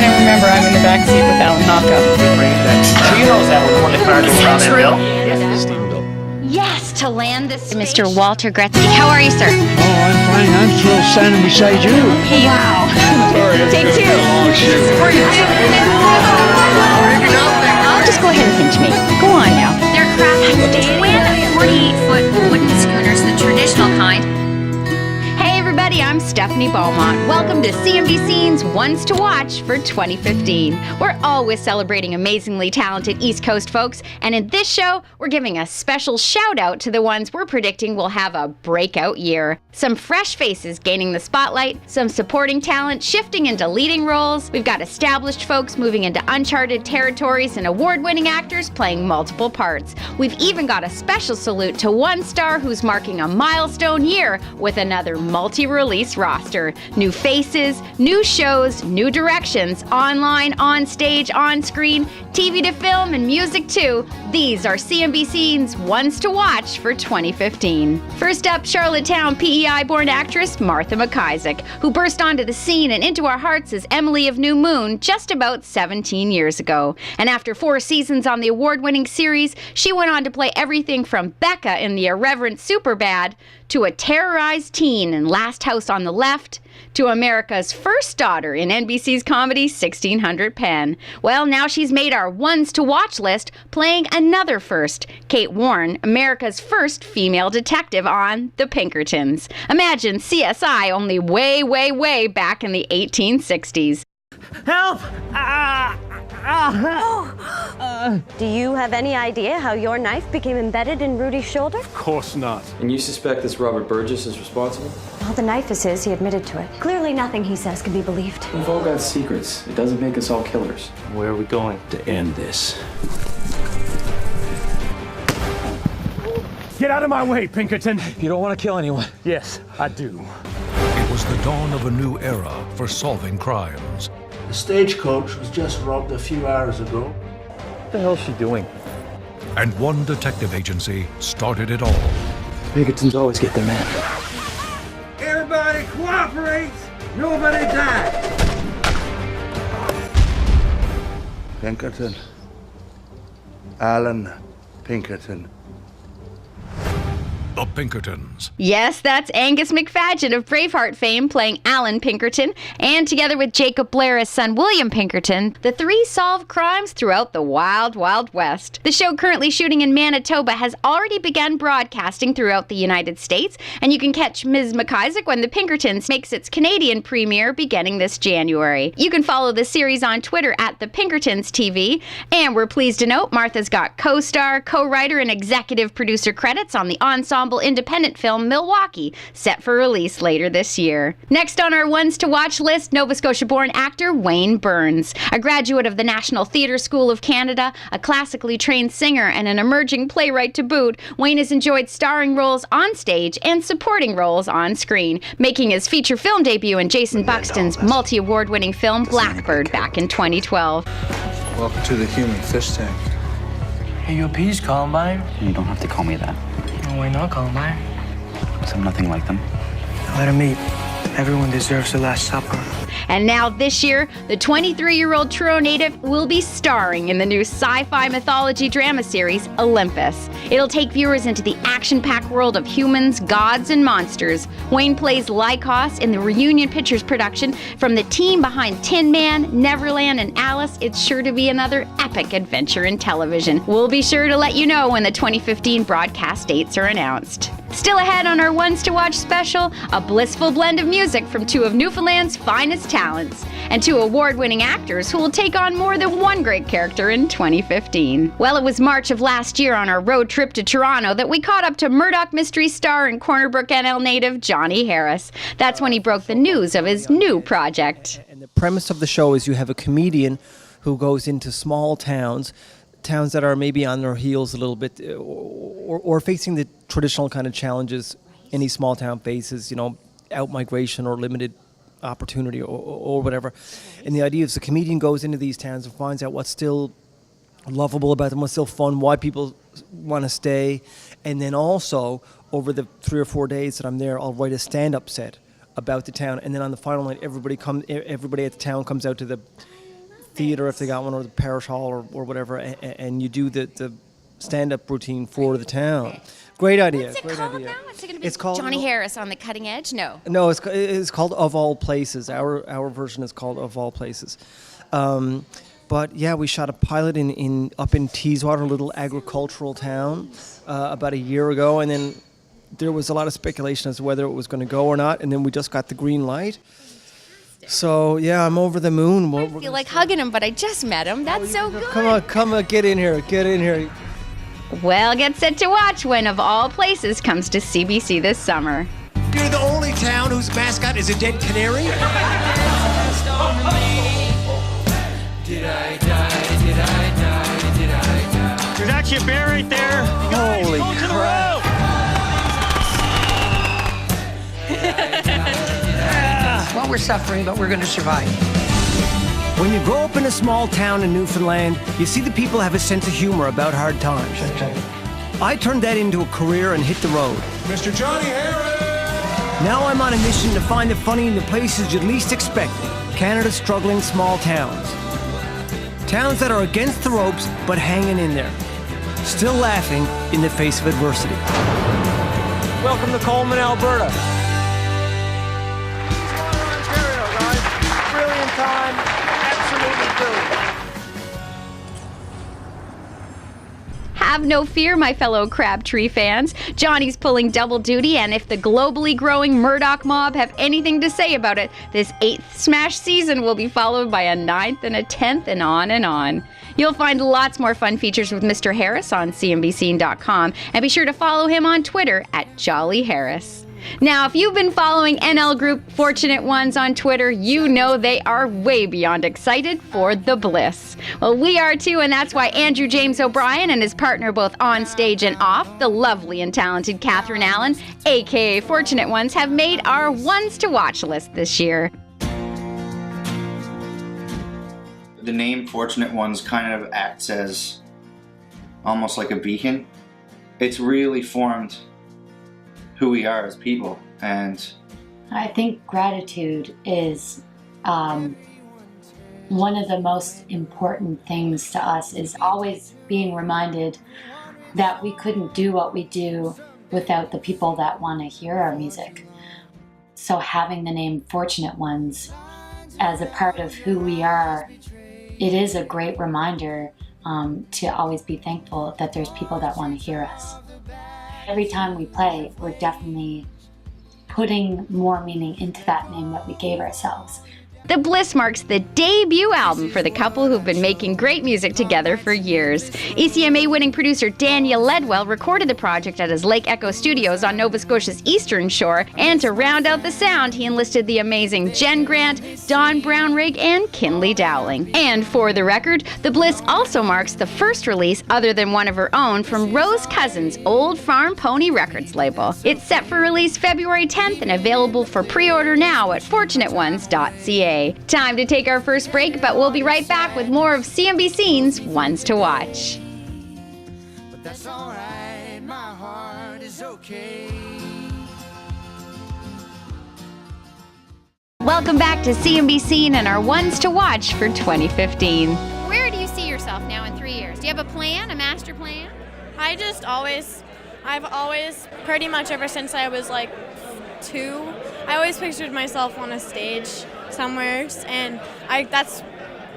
don't even remember I'm in the back seat with Allan Hawka. She knows that we're going to fire this around there, Bill. Yes, to land this Mr. Walter Gretzky. How are you, sir? Oh, I'm fine. I'm thrilled standing beside you. Wow. Take two. Just go ahead and pinch me. Go on now. They're crafted twin 48-foot wooden schooners, the traditional kind. Hey everybody, I'm Stephanie Beaumont. Welcome to CNBC's Ones to Watch for 2015. We're always celebrating amazingly talented East Coast folks, and in this show, we're giving a special shout out to the ones we're predicting will have a breakout year. Some fresh faces gaining the spotlight, some supporting talent shifting into leading roles. We've got established folks moving into uncharted territories and award-winning actors playing multiple parts. We've even got a special salute to one star who's marking a milestone year with another multi-release roster. New faces, new shows, new directions, online, on stage, on screen, TV to film, and music too. These are CNBC's Ones to Watch for 2015. First up, Charlottetown PEI-born actress Martha MacIsaac, who burst onto the scene and into our hearts as Emily of New Moon just about 17 years ago. And after 4 seasons on the award-winning series, she went on to play everything from Becca in the irreverent Superbad to a terrorized teen in Last House on the Left, to America's first daughter in NBC's comedy 1600 Penn. Well, now she's made our ones to watch list, playing another first, Kate Warren, America's first female detective on The Pinkertons. Imagine CSI only way, way, way back in the 1860s. Help! Do you have any idea how your knife became embedded in Rudy's shoulder? Of course not. And you suspect this Robert Burgess is responsible? Well, the knife is his. He admitted to it. Clearly nothing he says can be believed. We've all got secrets. It doesn't make us all killers. Where are we going? To end this. Get out of my way, Pinkerton! You don't want to kill anyone? Yes, I do. It was the dawn of a new era for solving crimes. The stagecoach was just robbed a few hours ago. What the hell is she doing? And one detective agency started it all. Pinkertons always get their man. Everybody cooperates! Nobody dies! Pinkerton. Allan Pinkerton. The Pinkertons. Yes, that's Angus McFadgen of Braveheart fame playing Allan Pinkerton, and together with Jacob Blair as son William Pinkerton, the three solve crimes throughout the wild, wild west. The show, currently shooting in Manitoba, has already begun broadcasting throughout the United States, and you can catch Ms. MacIsaac when The Pinkertons makes its Canadian premiere beginning this January. You can follow the series on Twitter at The Pinkertons TV, and we're pleased to note Martha's got co-star, co-writer, and executive producer credits on the ensemble independent film Milwaukee, set for release later this year. Next on our ones to watch list, Nova Scotia-born actor Wayne Burns. A graduate of the National Theatre School of Canada, a classically trained singer, and an emerging playwright to boot, Wayne has enjoyed starring roles on stage and supporting roles on screen, making his feature film debut in Jason Buxton's multi-award-winning film Blackbird back in 2012. Welcome to the human fish tank. Hey, you appeased Columbine? You don't have to call me that. Why not Columbine? Because I'm nothing like them. Let him eat. Everyone deserves the Last Supper. And now this year, the 23-year-old Truro native will be starring in the new sci-fi mythology drama series, Olympus. It'll take viewers into the action-packed world of humans, gods, and monsters. Wayne plays Lycos in the Reunion Pictures production. From the team behind Tin Man, Neverland, and Alice, it's sure to be another epic adventure in television. We'll be sure to let you know when the 2015 broadcast dates are announced. Still ahead on our Ones to Watch special, a blissful blend of music from two of Newfoundland's finest talents, and two award-winning actors who will take on more than one great character in 2015. Well, it was March of last year on our road trip to Toronto that we caught up to Murdoch Mystery star and Corner Brook NL native Jonny Harris. That's when he broke the news of his new project. And the premise of the show is you have a comedian who goes into small towns that are maybe on their heels a little bit, or facing the traditional kind of challenges any small town faces, out-migration or limited opportunity or whatever. And the idea is the comedian goes into these towns and finds out what's still lovable about them, what's still fun, why people want to stay. And then also, over the 3 or 4 days that I'm there, I'll write a stand-up set about the town. And then on the final night, everybody at the town comes out to the theater if they got one, or the parish hall or whatever, and you do the stand-up routine for the town. Great idea. What's it great called idea. now? It's going to be It's called Johnny Harris on the Cutting Edge? No. No, it's called Of All Places. Our version is called Of All Places. But yeah, we shot a pilot up in Teeswater, a little agricultural town, about a year ago, and then there was a lot of speculation as to whether it was going to go or not, and then we just got the green light. So yeah, I'm over the moon. I feel like hugging him, but I just met him. That's so good. Come on, get in here. Well, get set to watch when Of All Places comes to CBC this summer. You're the only town whose mascot is a dead canary? Did I die? Did I die? Did I die? There's actually a bear right there. Guys, Holy go to the crap. road. Well, we're suffering, but we're going to survive. When you grow up in a small town in Newfoundland, you see the people have a sense of humor about hard times. I turned that into a career and hit the road. Mr. Johnny Harris! Now I'm on a mission to find the funny in the places you'd least expect it. Canada's struggling small towns. Towns that are against the ropes, but hanging in there. Still laughing in the face of adversity. Welcome to Coleman, Alberta. Ontario, guys. Brilliant time. Absolutely brilliant. Have no fear, my fellow Crabtree fans. Johnny's pulling double duty, and if the globally growing Murdoch mob have anything to say about it, this 8th Smash season will be followed by a 9th and a 10th and on and on. You'll find lots more fun features with Mr. Harris on CNBC.com, and be sure to follow him on Twitter at Jolly Harris. Now, if you've been following NL Group Fortunate Ones on Twitter, you know they are way beyond excited for the bliss. Well, we are too, and that's why Andrew James O'Brien and his partner both on stage and off, the lovely and talented Catherine Allan, aka Fortunate Ones, have made our ones to watch list this year. The name Fortunate Ones kind of acts as almost like a beacon. It's really formed who we are as people, and I think gratitude is one of the most important things to us, is always being reminded that we couldn't do what we do without the people that want to hear our music. So having the name Fortunate Ones as a part of who we are, it is a great reminder to always be thankful that there's people that want to hear us. Every time we play, we're definitely putting more meaning into that name that we gave ourselves. The Bliss marks the debut album for the couple who've been making great music together for years. ECMA-winning producer Daniel Ledwell recorded the project at his Lake Echo Studios on Nova Scotia's eastern shore, and to round out the sound, he enlisted the amazing Jen Grant, Don Brownrigg, and Kinley Dowling. And for the record, The Bliss also marks the first release other than one of her own from Rose Cousin's Old Farm Pony Records label. It's set for release February 10th and available for pre-order now at fortunateones.ca. Time to take our first break, but we'll be right back with more of CNBC's Ones to Watch. But that's all right, my heart is okay. Welcome back to CNBC and our Ones to Watch for 2015. Where do you see yourself now in 3 years? Do you have a plan, a master plan? I've always, pretty much ever since I was like 2, I always pictured myself on a stage somewhere, and that's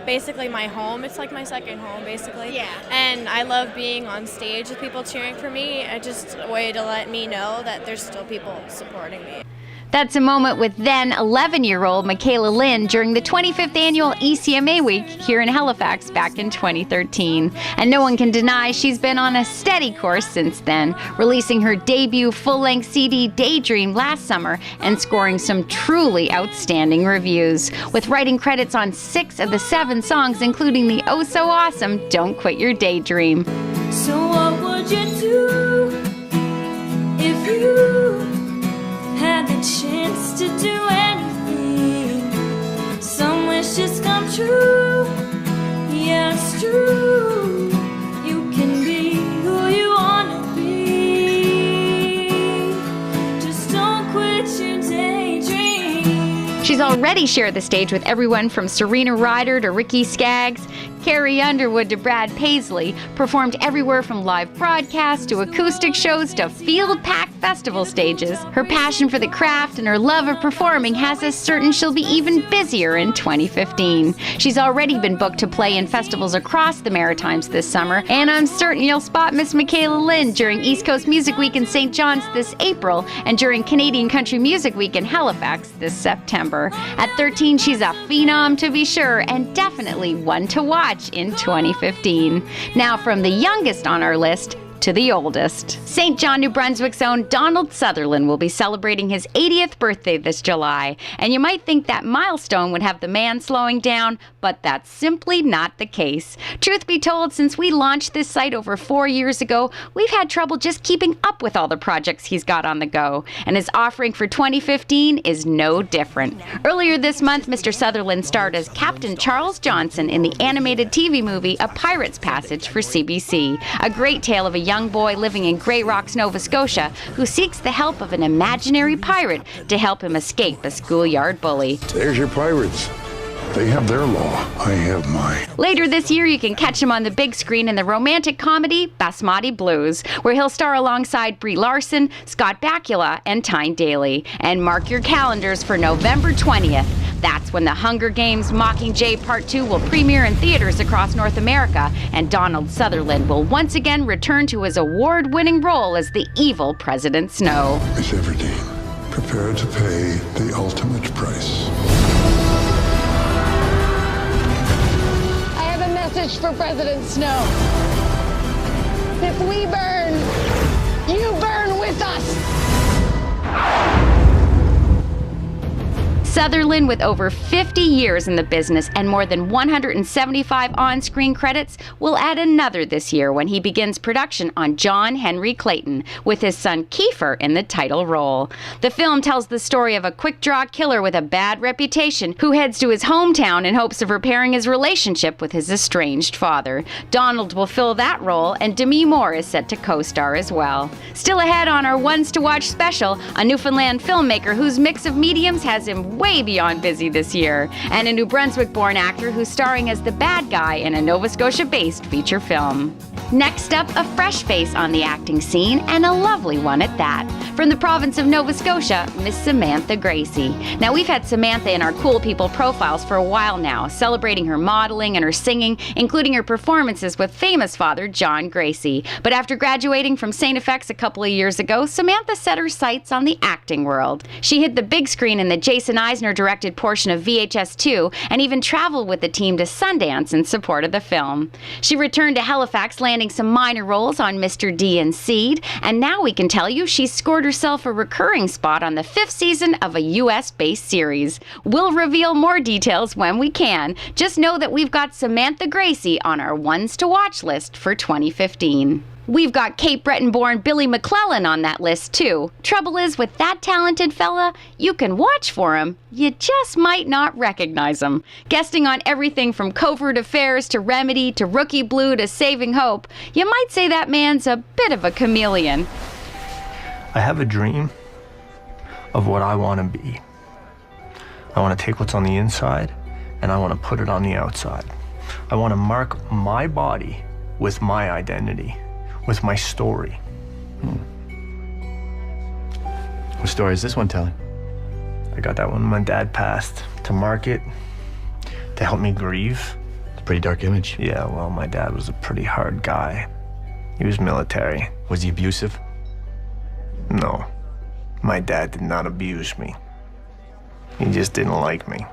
basically my home. It's like my second home, basically. Yeah. And I love being on stage with people cheering for me. It's just a way to let me know that there's still people supporting me. That's a moment with then 11-year-old Micaela Lynn during the 25th annual ECMA Week here in Halifax back in 2013. And no one can deny she's been on a steady course since then, releasing her debut full-length CD Daydream last summer and scoring some truly outstanding reviews, with writing credits on 6 of the 7 songs, including the oh-so-awesome Don't Quit Your Daydream. So what would you do if you had the chance to do anything? Some wishes come true. Yeah, it's true. You can be who you wanna be. Just don't quit your daydream. She's already shared the stage with everyone from Serena Ryder to Ricky Skaggs, Carrie Underwood to Brad Paisley, performed everywhere from live broadcasts to acoustic shows to field-packed festival stages. Her passion for the craft and her love of performing has us certain she'll be even busier in 2015. She's already been booked to play in festivals across the Maritimes this summer, and I'm certain you'll spot Miss Micaela Lynn during East Coast Music Week in St. John's this April and during Canadian Country Music Week in Halifax this September. At 13, she's a phenom to be sure, and definitely one to watch in 2015. Now from the youngest on our list to the oldest. St. John, New Brunswick's own Donald Sutherland will be celebrating his 80th birthday this July. And you might think that milestone would have the man slowing down, but that's simply not the case. Truth be told, since we launched this site over 4 years ago, we've had trouble just keeping up with all the projects he's got on the go. And his offering for 2015 is no different. Earlier this month, Mr. Sutherland starred as Captain Charles Johnson in the animated TV movie A Pirate's Passage for CBC, a great tale of a young boy living in Grey Rocks, Nova Scotia, who seeks the help of an imaginary pirate to help him escape a schoolyard bully. There's your pirates. They have their law. I have mine. Later this year, you can catch him on the big screen in the romantic comedy Basmati Blues, where he'll star alongside Brie Larson, Scott Bakula, and Tyne Daly. And mark your calendars for November 20th. That's when The Hunger Games Mockingjay Part 2 will premiere in theaters across North America, and Donald Sutherland will once again return to his award-winning role as the evil President Snow. Miss Everdeen, prepare to pay the ultimate price. I have a message for President Snow. If we burn, you burn with us. Sutherland, with over 50 years in the business and more than 175 on-screen credits, will add another this year when he begins production on John Henry Clayton, with his son Kiefer in the title role. The film tells the story of a quick-draw killer with a bad reputation who heads to his hometown in hopes of repairing his relationship with his estranged father. Donald will fill that role, and Demi Moore is set to co-star as well. Still ahead on our Ones to Watch special, a Newfoundland filmmaker whose mix of mediums has him way beyond busy this year, and a New Brunswick-born actor who's starring as the bad guy in a Nova Scotia-based feature film. Next up, a fresh face on the acting scene, and a lovely one at that. From the province of Nova Scotia, Miss Samantha Gracie. Now, we've had Samantha in our Cool People profiles for a while now, celebrating her modeling and her singing, including her performances with famous father John Gracie. But after graduating from St. FX a couple of years ago, Samantha set her sights on the acting world. She hit the big screen in the Jason Eisner-directed portion of VHS 2, and even traveled with the team to Sundance in support of the film. She returned to Halifax, landing some minor roles on Mr. D and Seed, and now we can tell you she's scored herself a recurring spot on the 5th season of a US-based series. We'll reveal more details when we can. Just know that we've got Samantha Gracie on our Ones to Watch list for 2015. We've got Cape Breton-born Billy McClellan on that list, too. Trouble is, with that talented fella, you can watch for him. You just might not recognize him. Guesting on everything from Covert Affairs to Remedy to Rookie Blue to Saving Hope, you might say that man's a bit of a chameleon. I have a dream of what I want to be. I want to take what's on the inside and I want to put it on the outside. I want to mark my body with my identity, with my story. What story is this one telling? I got that one when my dad passed, to mark it, to help me grieve. It's a pretty dark image. Yeah, well, my dad was a pretty hard guy. He was military. Was he abusive? No, my dad did not abuse me. He just didn't like me.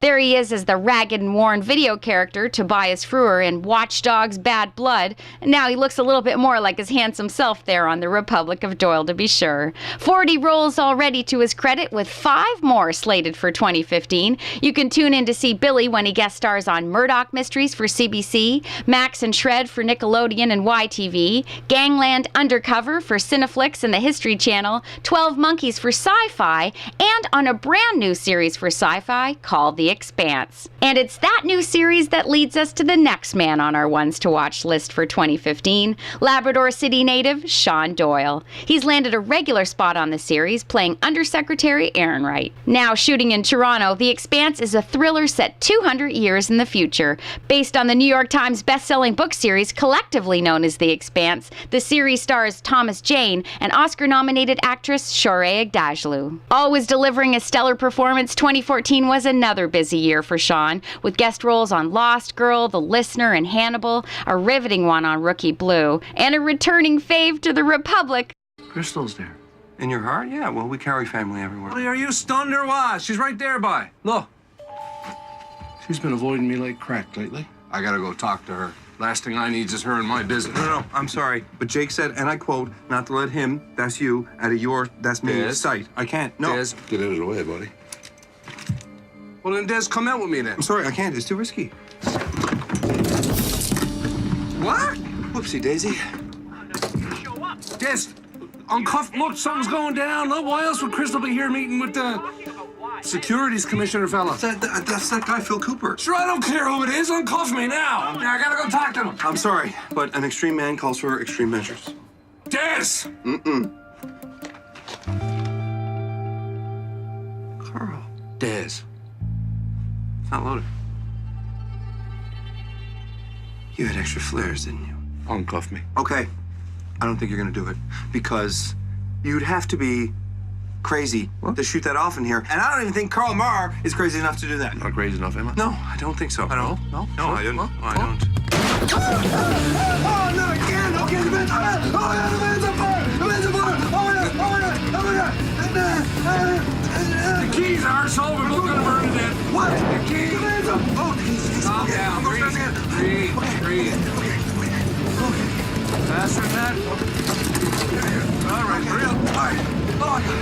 There he is as the ragged and worn video character Tobias Frewer in Watch Dogs Bad Blood. And now he looks a little bit more like his handsome self there on The Republic of Doyle, to be sure. 40 roles already to his credit, with 5 more slated for 2015. You can tune in to see Billy when he guest stars on Murdoch Mysteries for CBC, Max and Shred for Nickelodeon and YTV, Gangland Undercover for Cineflix and the History Channel, 12 Monkeys for Sci-Fi, and on a brand new series for Sci-Fi called The The Expanse. And it's that new series that leads us to the next man on our ones to watch list for 2015, Labrador City native Shawn Doyle. He's landed a regular spot on the series, playing Undersecretary Aaron Wright. Now shooting in Toronto, The Expanse is a thriller set 200 years in the future. Based on the New York Times best-selling book series collectively known as The Expanse, the series stars Thomas Jane and Oscar-nominated actress Shohreh Aghdashloo. Always delivering a stellar performance, 2014 was another busy year for Shawn, with guest roles on Lost Girl, The Listener, and Hannibal, a riveting one on Rookie Blue, and a returning fave to the Republic. Crystal's there. In your heart? Yeah, well, we carry family everywhere. Are you stunned or what? She's right there, by. Look. She's been avoiding me like crack lately. I gotta go talk to her. Last thing I need is her in my business. No, I'm sorry, but Jake said, and I quote, not to let him, that's you, out of your, that's me, Des? sight. I can't, no. Des, get out of the way, buddy. Well, then, Des, come out with me, then. I'm sorry, I can't, it's too risky. What? Whoopsie daisy. Des, uncuffed, look, something's going down. Look, why else would Crystal be here meeting with the securities commissioner fella? That's that guy, Phil Cooper. Sure, I don't care who it is. Uncuff me now. Yeah, I gotta go talk to him. I'm sorry, but an extreme man calls for extreme measures. Des! Carl. Des. It's not loaded. You had extra flares, didn't you? Uncuff me. Okay. I don't think you're gonna do it, because you'd have to be crazy to shoot that off in here. And I don't even think Karl Marr is crazy enough to do that. Not crazy enough, am I? No, I don't think so. I don't. No, I don't. Well, I don't. Oh, no, again! Okay, the man's on fire! Oh, yeah, the man's on fire! The man's on fire! Oh, my God! The keys, arsehole! We're both gonna burn to death! What? The keys! The man's on... Oh, the keys! Calm down. Breathe. Faster than that. All right, hurry up. All right. Oh, my God.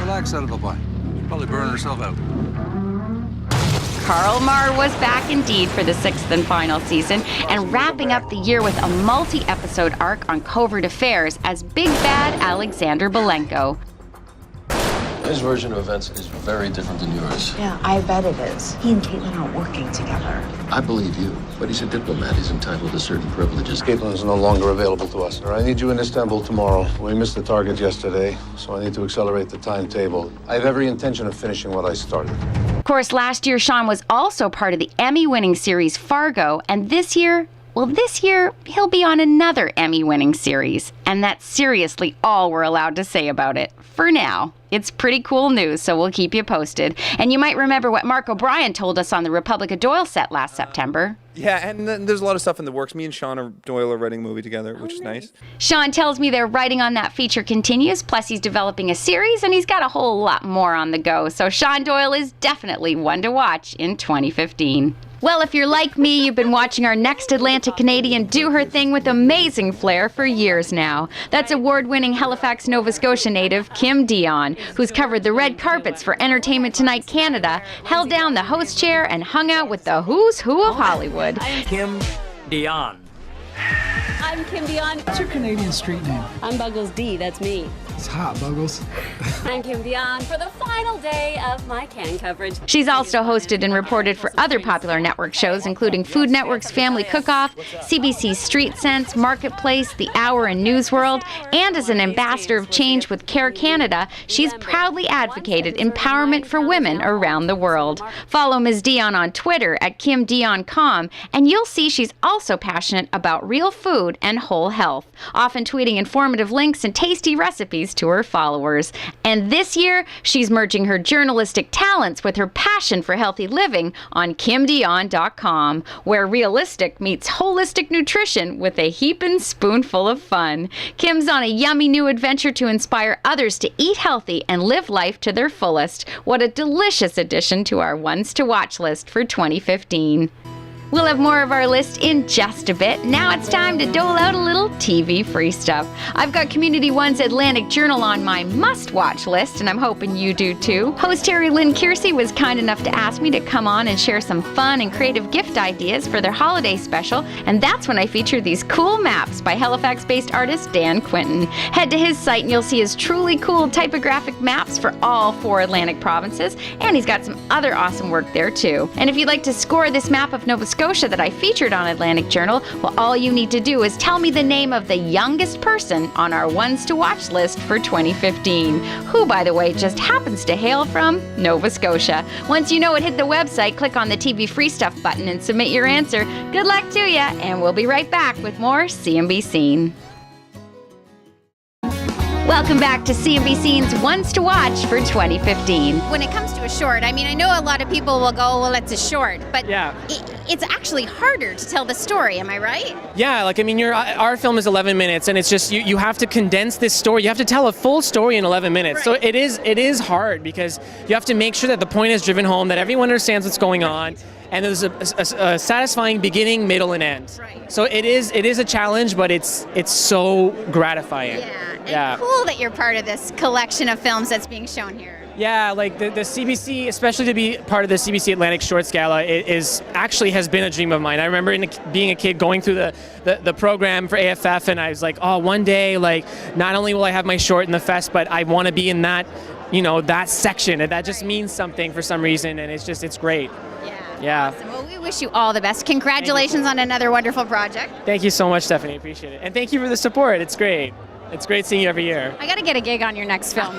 Relax, son of a boy. She's probably burning herself out. Karl Marr was back indeed for the 6th and final season, and wrapping up the year with a multi-episode arc on covert affairs as Big Bad Alexander Belenko. His version of events is very different than yours. Yeah, I bet it is. He and Caitlin are working together. I believe you, but he's a diplomat. He's entitled to certain privileges. Caitlin is no longer available to us. I need you in Istanbul tomorrow. We missed the target yesterday, so I need to accelerate the timetable. I have every intention of finishing what I started. Of course, last year, Shawn was also part of the Emmy-winning series Fargo, and this year, he'll be on another Emmy-winning series. And that's seriously all we're allowed to say about it, for now. It's pretty cool news, so we'll keep you posted. And you might remember what Mark O'Brien told us on the Republic of Doyle set last September. Yeah, and there's a lot of stuff in the works. Me and Shawn Doyle are writing a movie together, which is nice. Shawn tells me their writing on that feature continues, plus he's developing a series, and he's got a whole lot more on the go. So Shawn Doyle is definitely one to watch in 2015. Well, if you're like me, you've been watching our next Atlantic Canadian do her thing with amazing flair for years now. That's award-winning Halifax, Nova Scotia native Kim Dion, who's covered the red carpets for Entertainment Tonight Canada, held down the host chair, and hung out with the who's who of Hollywood. Kim Dion. I'm Kim Dion. What's your Canadian street name? I'm Buggles D, that's me. It's hot, Buggles. I'm Kim Dion for the final day of my can coverage. She's also hosted and reported for other popular network shows, including Food Network's Family Cook-Off, CBC's Street Sense, Marketplace, The Hour, and Newsworld, and as an ambassador of change with Care Canada, she's proudly advocated empowerment for women around the world. Follow Ms. Dion on Twitter at KimDionCom, and you'll see she's also passionate about real food and whole health, often tweeting informative links and tasty recipes to her followers. And this year, she's merging her journalistic talents with her passion for healthy living on KimDion.com, where realistic meets holistic nutrition with a heaping spoonful of fun. Kim's on a yummy new adventure to inspire others to eat healthy and live life to their fullest. What a delicious addition to our ones to watch list for 2015. We'll have more of our list in just a bit. Now it's time to dole out a little TV free stuff. I've got Community One's Atlantic Journal on my must-watch list, and I'm hoping you do too. Host Terry Lynn Kiersey was kind enough to ask me to come on and share some fun and creative gift ideas for their holiday special, and that's when I feature these cool maps by Halifax-based artist Dan Quinton. Head to his site and you'll see his truly cool typographic maps for all 4 Atlantic provinces, and he's got some other awesome work there too. And if you'd like to score this map of Nova Scotia that I featured on Atlantic Journal, well, all you need to do is tell me the name of the youngest person on our ones to watch list for 2015, who, by the way, just happens to hail from Nova Scotia. Once you know it, hit the website, click on the TV Free Stuff button and submit your answer. Good luck to you, and we'll be right back with more CMB Scene. Welcome back to CMB Scene's Ones to Watch for 2015. When it comes to a short, I mean, I know a lot of people will go, well, it's a short, but it's actually harder to tell the story, am I right? Yeah, like, I mean, our film is 11 minutes, and it's just, you have to condense this story. You have to tell a full story in 11 minutes. Right. So it is hard, because you have to make sure that the point is driven home, that everyone understands what's going on, and there's a satisfying beginning, middle, and end. Right. So it is a challenge, but it's so gratifying. Yeah, and cool that you're part of this collection of films that's being shown here. Yeah, like the CBC, especially to be part of the CBC Atlantic Shorts Gala, has been a dream of mine. I remember being a kid going through the program for AFF, and I was like, oh, one day, like, not only will I have my short in the fest, but I want to be in that, that section, and that just means something for some reason, and it's great. Yeah. Awesome. Well, we wish you all the best. Congratulations on another wonderful project. Thank you so much, Stephanie. Appreciate it. And thank you for the support. It's great. It's great seeing you every year. I got to get a gig on your next film.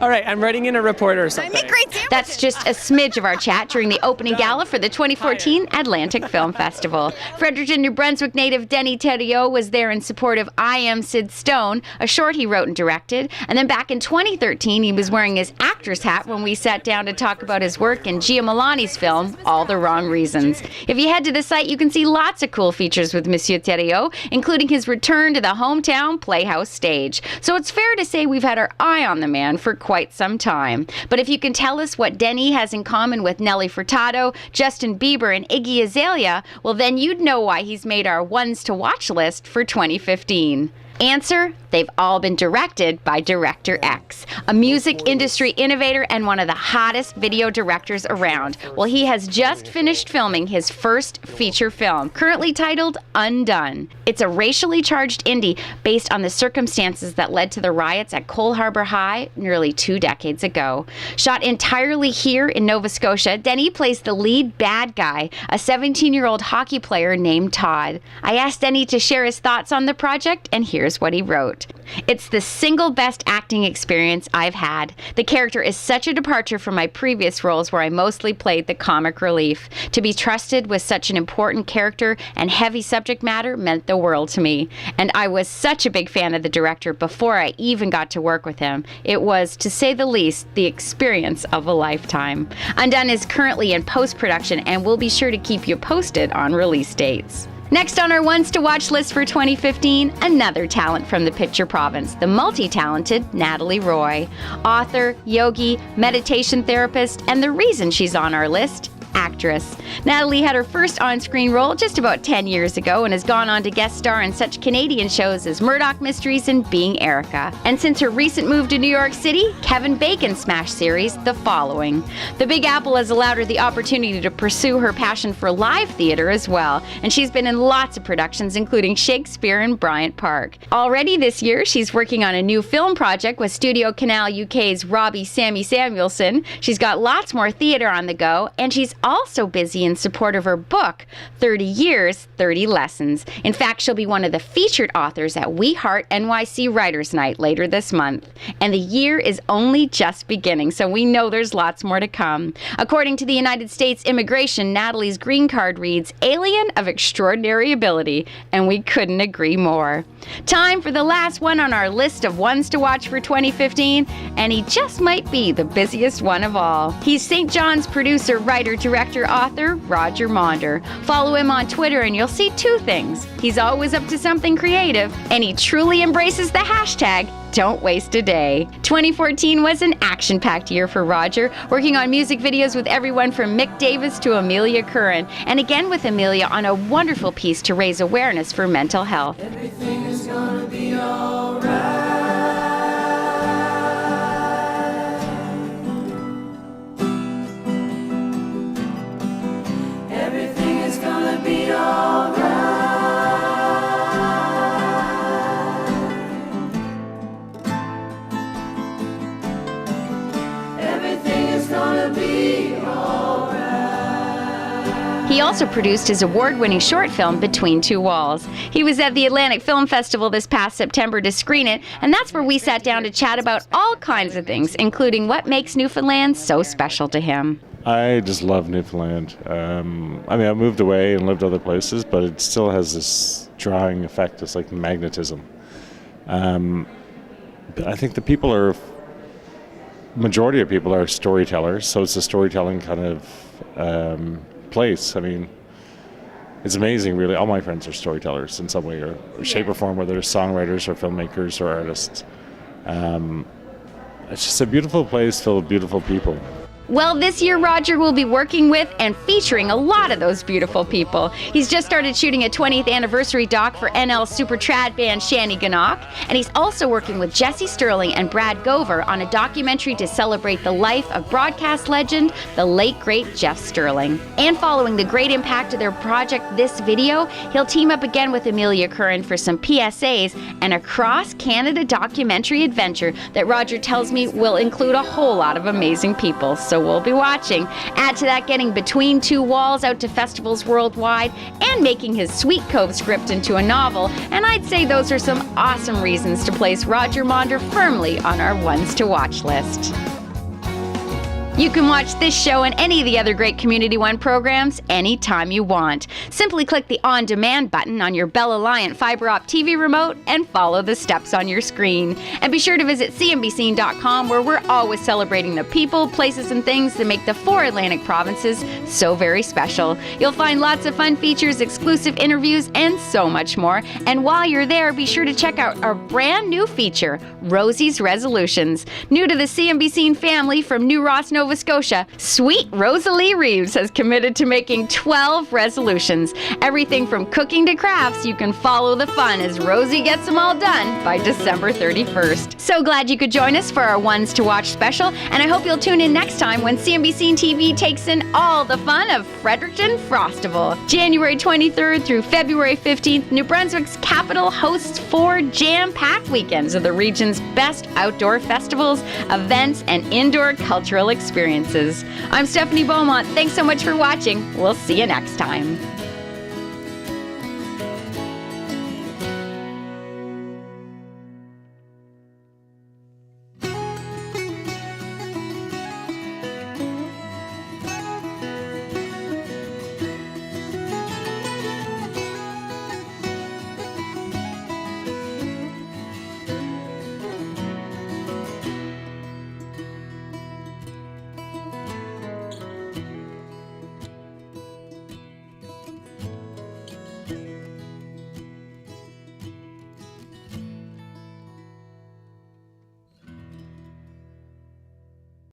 All right, I'm writing in a reporter or something. I make great sandwiches. That's just a smidge of our chat during the opening gala for the 2014 Atlantic Film Festival. Fredericton, New Brunswick native Denis Theriault was there in support of I Am Sid Stone, a short he wrote and directed. And then back in 2013, he was wearing his actor's hat when we sat down to talk about his work in Gia Milani's film, All the Wrong Reasons. If you head to the site, you can see lots of cool features with Monsieur Theriault, including his return to the hometown Playhouse stage. So it's fair to say we've had our eye on the man for quite some time. But if you can tell us what Denis has in common with Nelly Furtado, Justin Bieber, and Iggy Azalea, well, then you'd know why he's made our ones to watch list for 2015. Answer: they've all been directed by Director X, a music industry innovator and one of the hottest video directors around. Well, he has just finished filming his first feature film, currently titled Undone. It's a racially charged indie based on the circumstances that led to the riots at Cole Harbour High nearly 2 decades ago. Shot entirely here in Nova Scotia, Denis plays the lead bad guy, a 17-year-old hockey player named Todd. I asked Denis to share his thoughts on the project, and here's what he wrote. It's the single best acting experience I've had. The character is such a departure from my previous roles where I mostly played the comic relief. To be trusted with such an important character and heavy subject matter meant the world to me. And I was such a big fan of the director before I even got to work with him. It was, to say the least, the experience of a lifetime. Undone is currently in post-production, and we'll be sure to keep you posted on release dates. Next on our ones to watch list for 2015, another talent from the Pitcher Province, the multi-talented Natalie Roy. Author, yogi, meditation therapist, and the reason she's on our list, actress. Natalie had her first on-screen role just about 10 years ago and has gone on to guest star in such Canadian shows as Murdoch Mysteries and Being Erica. And since her recent move to New York City, Kevin Bacon's smash series, The Following. The Big Apple has allowed her the opportunity to pursue her passion for live theater as well, and she's been in lots of productions, including Shakespeare and Bryant Park. Already this year, she's working on a new film project with Studio Canal UK's Robbie Sammy Samuelson. She's got lots more theater on the go, and she's also busy in support of her book, 30 Years, 30 Lessons. In fact, she'll be one of the featured authors at We Heart NYC Writers Night later this month. And the year is only just beginning, so we know there's lots more to come. According to the United States Immigration, Natalie's green card reads, alien of extraordinary ability, and we couldn't agree more. Time for the last one on our list of ones to watch for 2015, and he just might be the busiest one of all. He's St. John's producer, writer, director, author, Roger Maunder. Follow him on Twitter and you'll see 2 things. He's always up to something creative, and he truly embraces the hashtag don't waste a day. 2014 was an action-packed year for Roger, working on music videos with everyone from Mick Davis to Amelia Curran, and again with Amelia on a wonderful piece to raise awareness for mental health. Everything is gonna be alright. Everything is gonna be alright. Everything is gonna be alright. He also produced his award-winning short film, Between Two Walls. He was at the Atlantic Film Festival this past September to screen it, and that's where we sat down to chat about all kinds of things, including what makes Newfoundland so special to him. I just love Newfoundland. I mean, I moved away and lived other places, but it still has this drawing effect. It's like magnetism. But I think the people are, majority of people are storytellers, so it's a storytelling kind of place. I mean, it's amazing, really. All my friends are storytellers in some way or shape or form, whether they're songwriters or filmmakers or artists. It's just a beautiful place filled with beautiful people. Well, this year Roger will be working with and featuring a lot of those beautiful people. He's just started shooting a 20th anniversary doc for NL super trad band Shanny Gannock, and he's also working with Jesse Sterling and Brad Gover on a documentary to celebrate the life of broadcast legend, the late great Jeff Sterling. And following the great impact of their project This Video, he'll team up again with Amelia Curran for some PSAs and a cross-Canada documentary adventure that Roger tells me will include a whole lot of amazing people. So we'll be watching. Add to that getting Between Two Walls out to festivals worldwide and making his Sweet Cove script into a novel, and I'd say those are some awesome reasons to place Roger Maunder firmly on our ones to watch list. You can watch this show and any of the other great Community One programs anytime you want. Simply click the On Demand button on your Bell Alliant Fiber Op TV remote and follow the steps on your screen. And be sure to visit cmbscene.com, where we're always celebrating the people, places, and things that make the 4 Atlantic provinces so very special. You'll find lots of fun features, exclusive interviews, and so much more. And while you're there, be sure to check out our brand new feature, Rosie's Resolutions. New to the CNBC family from New Ross, Nova Scotia, sweet Rosalie Reeves has committed to making 12 resolutions. Everything from cooking to crafts, you can follow the fun as Rosie gets them all done by December 31st. So glad you could join us for our Ones to Watch special, and I hope you'll tune in next time when CNBC TV takes in all the fun of Fredericton Frostival. January 23rd through February 15th, New Brunswick's capital hosts 4 jam-packed weekends of the region's best outdoor festivals, events, and indoor cultural experiences. I'm Stephanie Beaumont. Thanks so much for watching. We'll see you next time.